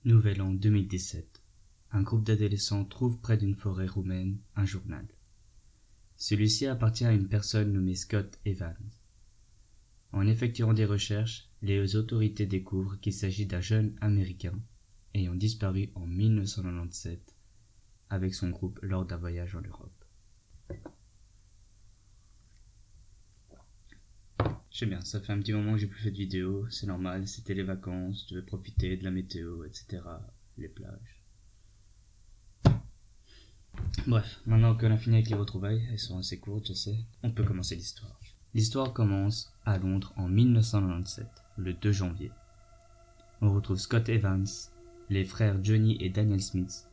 Nouvel an 2017. Un groupe d'adolescents trouve près d'une forêt roumaine un journal. Celui-ci appartient à une personne nommée Scott Evans. En effectuant des recherches, les autorités découvrent qu'il s'agit d'un jeune Américain ayant disparu en 1997 avec son groupe lors d'un voyage en Europe. Je sais bien, ça fait un petit moment que j'ai plus fait de vidéo, c'est normal, c'était les vacances, je devais profiter de la météo, etc., les plages. Bref, maintenant qu'on a fini avec les retrouvailles, elles sont assez courtes, je sais, on peut commencer l'histoire. L'histoire commence à Londres en 1997, le 2 janvier. On retrouve Scott Evans, les frères Johnny et Daniel Smith,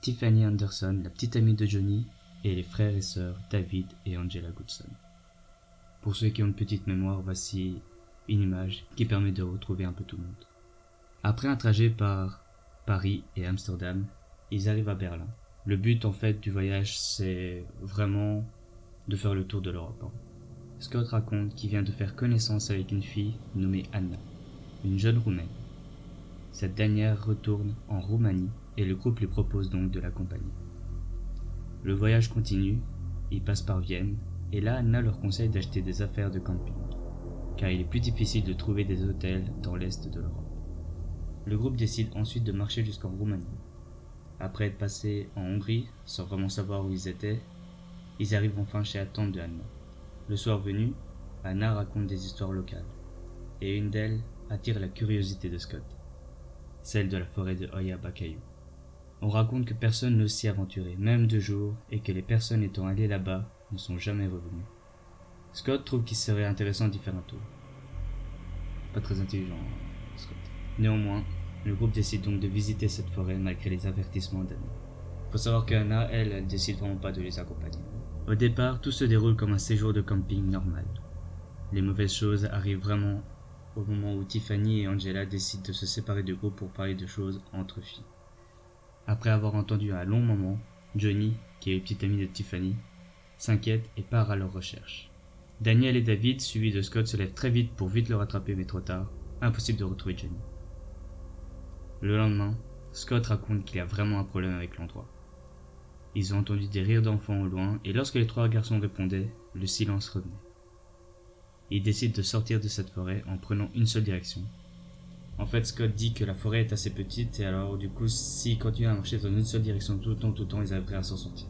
Tiffany Anderson, la petite amie de Johnny, et les frères et sœurs David et Angela Goodson. Pour ceux qui ont une petite mémoire, voici une image qui permet de retrouver un peu tout le monde. Après un trajet par Paris et Amsterdam, ils arrivent à Berlin. Le but en fait du voyage, c'est vraiment de faire le tour de l'Europe. Scott raconte qu'il vient de faire connaissance avec une fille nommée Anna, une jeune Roumaine. Cette dernière retourne en Roumanie et le groupe lui propose donc de l'accompagner. Le voyage continue, ils passent par Vienne, et là Anna leur conseille d'acheter des affaires de camping, car il est plus difficile de trouver des hôtels dans l'est de l'Europe. Le groupe décide ensuite de marcher jusqu'en Roumanie. Après être passé en Hongrie, sans vraiment savoir où ils étaient, ils arrivent enfin chez la tante de Anna. Le soir venu, Anna raconte des histoires locales, et une d'elles attire la curiosité de Scott, celle de la forêt de Hoia Bacayou. On raconte que personne n'ose s'y aventurer, même de jour, et que les personnes étant allées là-bas ne sont jamais revenues. Scott trouve qu'il serait intéressant d'y faire un tour. Pas très intelligent, Scott. Néanmoins, le groupe décide donc de visiter cette forêt malgré les avertissements d'Anna. Faut savoir qu'Anna, elle décide vraiment pas de les accompagner. Au départ, tout se déroule comme un séjour de camping normal. Les mauvaises choses arrivent vraiment au moment où Tiffany et Angela décident de se séparer du groupe pour parler de choses entre filles. Après avoir entendu un long moment, Johnny, qui est le petit ami de Tiffany, s'inquiète et part à leur recherche. Daniel et David, suivis de Scott, se lèvent très vite pour vite le rattraper, mais trop tard, impossible de retrouver Johnny. Le lendemain, Scott raconte qu'il y a vraiment un problème avec l'endroit. Ils ont entendu des rires d'enfants au loin, et lorsque les trois garçons répondaient, le silence revenait. Ils décident de sortir de cette forêt en prenant une seule direction. En fait, Scott dit que la forêt est assez petite, et alors du coup, s'ils continuent à marcher dans une seule direction tout le temps, ils arriveraient à s'en sortir.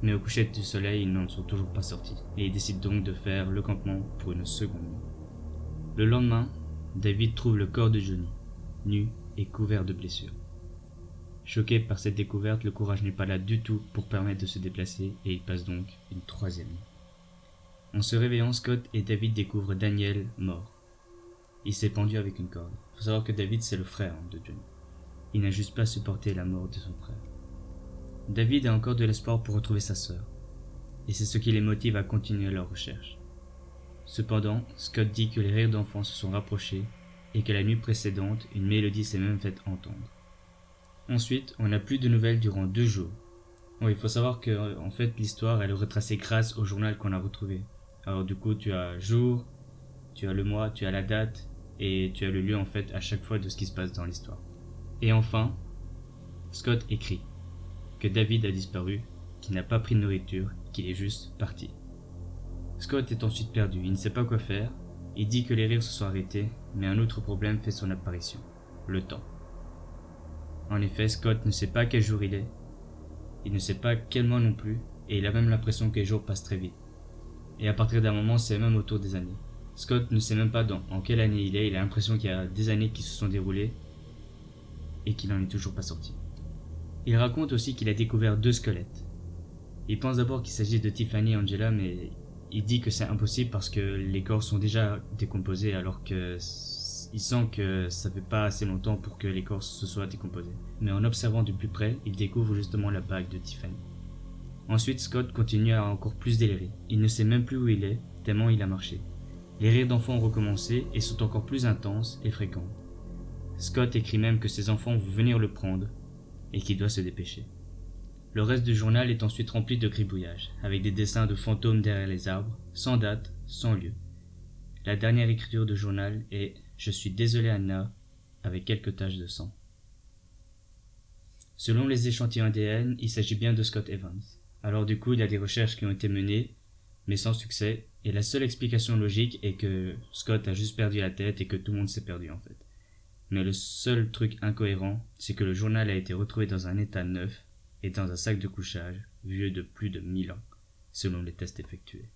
Mais au coucher du soleil, ils n'en sont toujours pas sortis, et ils décident donc de faire le campement pour une seconde nuit. Le lendemain, David trouve le corps de Johnny, nu et couvert de blessures. Choqué par cette découverte, le courage n'est pas là du tout pour permettre de se déplacer, et il passe donc une troisième nuit. En se réveillant, Scott et David découvrent Daniel mort. Il s'est pendu avec une corde. Il faut savoir que David, c'est le frère de Johnny. Il n'a juste pas supporté la mort de son frère. David a encore de l'espoir pour retrouver sa sœur, et c'est ce qui les motive à continuer leur recherche. Cependant, Scott dit que les rires d'enfants se sont rapprochés, et que la nuit précédente, une mélodie s'est même faite entendre. Ensuite, on n'a plus de nouvelles durant 2 jours. Il faut savoir que en fait, l'histoire elle est retracée grâce au journal qu'on a retrouvé. Alors du coup, tu as jour, tu as le mois, tu as la date, et tu as le lieu en fait à chaque fois de ce qui se passe dans l'histoire. Et enfin, Scott écrit que David a disparu, qu'il n'a pas pris de nourriture, qu'il est juste parti. Scott est ensuite perdu, il ne sait pas quoi faire, il dit que les rires se sont arrêtés, mais un autre problème fait son apparition, le temps. En effet, Scott ne sait pas quel jour il est, il ne sait pas quel mois non plus, et il a même l'impression que les jours passent très vite. Et à partir d'un moment, c'est même autour des années. Scott ne sait même pas en quelle année il a l'impression qu'il y a des années qui se sont déroulées, et qu'il n'en est toujours pas sorti. Il raconte aussi qu'il a découvert 2 squelettes. Il pense d'abord qu'il s'agit de Tiffany et Angela, mais il dit que c'est impossible parce que les corps sont déjà décomposés alors que il sent que ça fait pas assez longtemps pour que les corps se soient décomposés. Mais en observant de plus près, il découvre justement la bague de Tiffany. Ensuite, Scott continue à encore plus délirer. Il ne sait même plus où il est, tellement il a marché. Les rires d'enfants ont recommencé et sont encore plus intenses et fréquents. Scott écrit même que ses enfants vont venir le prendre et qu'il doit se dépêcher. Le reste du journal est ensuite rempli de gribouillages, avec des dessins de fantômes derrière les arbres, sans date, sans lieu. La dernière écriture du journal est « Je suis désolé Anna » avec quelques taches de sang. Selon les échantillons ADN, il s'agit bien de Scott Evans. Alors du coup, il y a des recherches qui ont été menées, mais sans succès, et la seule explication logique est que Scott a juste perdu la tête et que tout le monde s'est perdu en fait. Mais le seul truc incohérent, c'est que le journal a été retrouvé dans un état neuf et dans un sac de couchage vieux de plus de 1000 ans, selon les tests effectués.